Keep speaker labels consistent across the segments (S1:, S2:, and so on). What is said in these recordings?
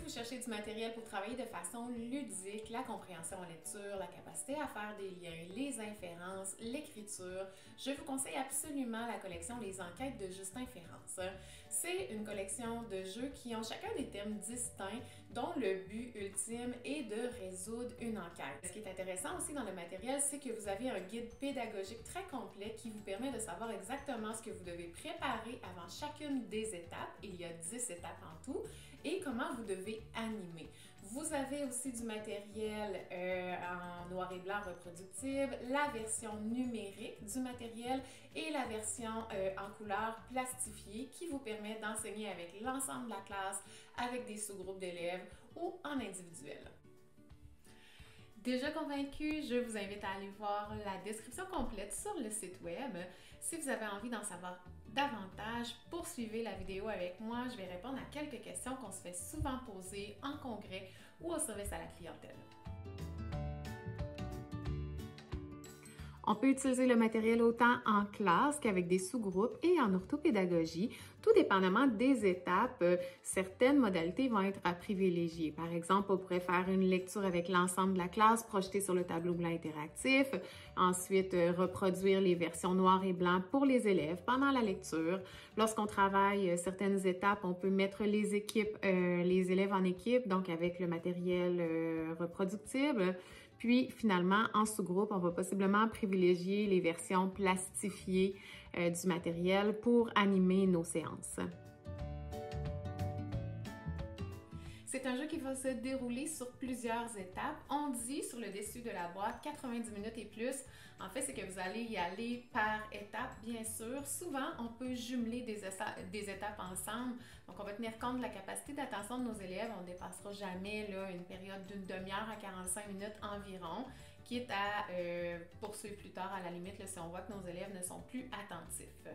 S1: vous cherchez du matériel pour travailler de façon ludique, la compréhension en lecture, la capacité à faire des liens, les inférences, l'écriture, je vous conseille absolument la collection Les Enquêtes de Justin Ferrance. C'est une collection de jeux qui ont chacun des thèmes distincts dont le but ultime est de résoudre une enquête. Ce qui est intéressant aussi dans le matériel, c'est que vous avez un guide pédagogique très complet qui vous permet de savoir exactement ce que vous devez préparer avant chacune des étapes. Il y a 10 étapes en tout et comment vous devez animer. Vous avez aussi du matériel en noir et blanc reproductible, la version numérique du matériel et la version en couleur plastifiée qui vous permet d'enseigner avec l'ensemble de la classe, avec des sous-groupes d'élèves ou en individuel. Déjà convaincu, je vous invite à aller voir la description complète sur le site web. Si vous avez envie d'en savoir davantage, poursuivez la vidéo avec moi. Je vais répondre à quelques questions qu'on se fait souvent poser en congrès ou au service à la clientèle. On peut utiliser le matériel autant en classe qu'avec des sous-groupes et en orthopédagogie, tout dépendamment des étapes. Certaines modalités vont être à privilégier. Par exemple, on pourrait faire une lecture avec l'ensemble de la classe projetée sur le tableau blanc interactif. Ensuite, reproduire les versions noir et blanc pour les élèves pendant la lecture. Lorsqu'on travaille certaines étapes, on peut mettre les élèves en équipe, donc avec le matériel reproductible. Puis, finalement, en sous-groupe, on va possiblement privilégier les versions plastifiées du matériel pour animer nos séances. C'est un jeu qui va se dérouler sur plusieurs étapes. On dit sur le dessus de la boîte 90 minutes et plus. En fait, c'est que vous allez y aller par étapes, bien sûr. Souvent, on peut jumeler des étapes ensemble. Donc, on va tenir compte de la capacité d'attention de nos élèves. On ne dépassera jamais là, une période d'une demi-heure à 45 minutes environ, quitte à poursuivre plus tard à la limite là, si on voit que nos élèves ne sont plus attentifs.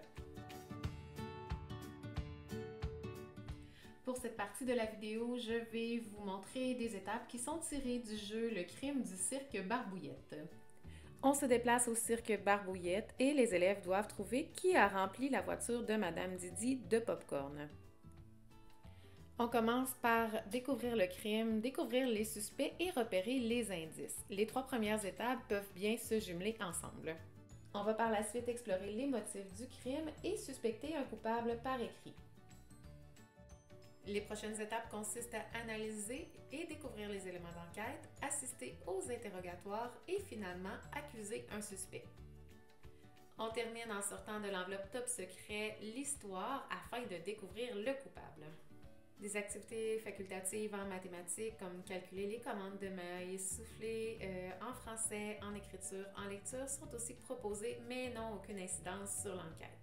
S1: Pour cette partie de la vidéo, je vais vous montrer des étapes qui sont tirées du jeu Le crime du cirque Barbouillette. On se déplace au cirque Barbouillette et les élèves doivent trouver qui a rempli la voiture de Madame Didi de popcorn. On commence par découvrir le crime, découvrir les suspects et repérer les indices. Les 3 premières étapes peuvent bien se jumeler ensemble. On va par la suite explorer les motifs du crime et suspecter un coupable par écrit. Les prochaines étapes consistent à analyser et découvrir les éléments d'enquête, assister aux interrogatoires et finalement accuser un suspect. On termine en sortant de l'enveloppe top secret l'histoire afin de découvrir le coupable. Des activités facultatives en mathématiques comme calculer les commandes de maïs, souffler en français, en écriture, en lecture sont aussi proposées mais n'ont aucune incidence sur l'enquête.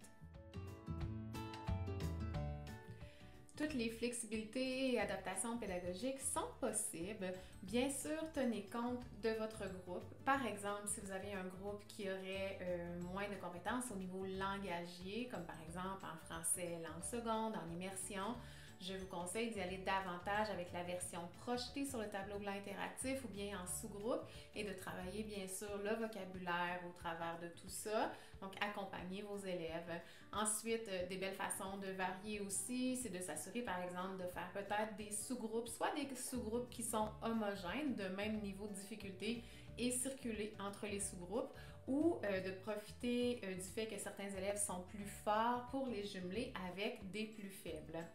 S1: Toutes les flexibilités et adaptations pédagogiques sont possibles. Bien sûr, tenez compte de votre groupe. Par exemple, si vous avez un groupe qui aurait moins de compétences au niveau langagier, comme par exemple en français langue seconde, en immersion, je vous conseille d'y aller davantage avec la version projetée sur le tableau blanc interactif ou bien en sous-groupe et de travailler bien sûr le vocabulaire au travers de tout ça. Donc, accompagnez vos élèves. Ensuite, des belles façons de varier aussi, c'est de s'assurer par exemple de faire peut-être des sous-groupes, soit des sous-groupes qui sont homogènes, de même niveau de difficulté et circuler entre les sous-groupes ou de profiter du fait que certains élèves sont plus forts pour les jumeler avec des plus faibles.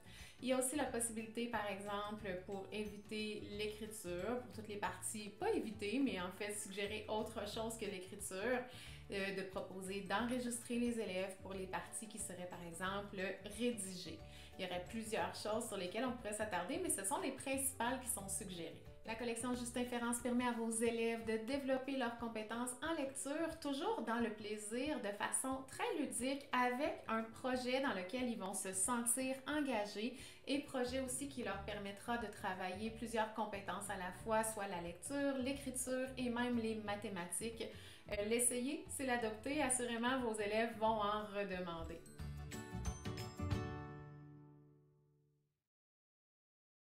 S1: Il y a aussi la possibilité, par exemple, pour éviter l'écriture, pour toutes les parties, pas éviter, mais en fait suggérer autre chose que l'écriture, de proposer d'enregistrer les élèves pour les parties qui seraient, par exemple, rédigées. Il y aurait plusieurs choses sur lesquelles on pourrait s'attarder, mais ce sont les principales qui sont suggérées. La collection Justin Ferrance permet à vos élèves de développer leurs compétences en lecture, toujours dans le plaisir, de façon très ludique, avec un projet dans lequel ils vont se sentir engagés et projet aussi qui leur permettra de travailler plusieurs compétences à la fois, soit la lecture, l'écriture et même les mathématiques. L'essayer, c'est l'adopter, assurément vos élèves vont en redemander.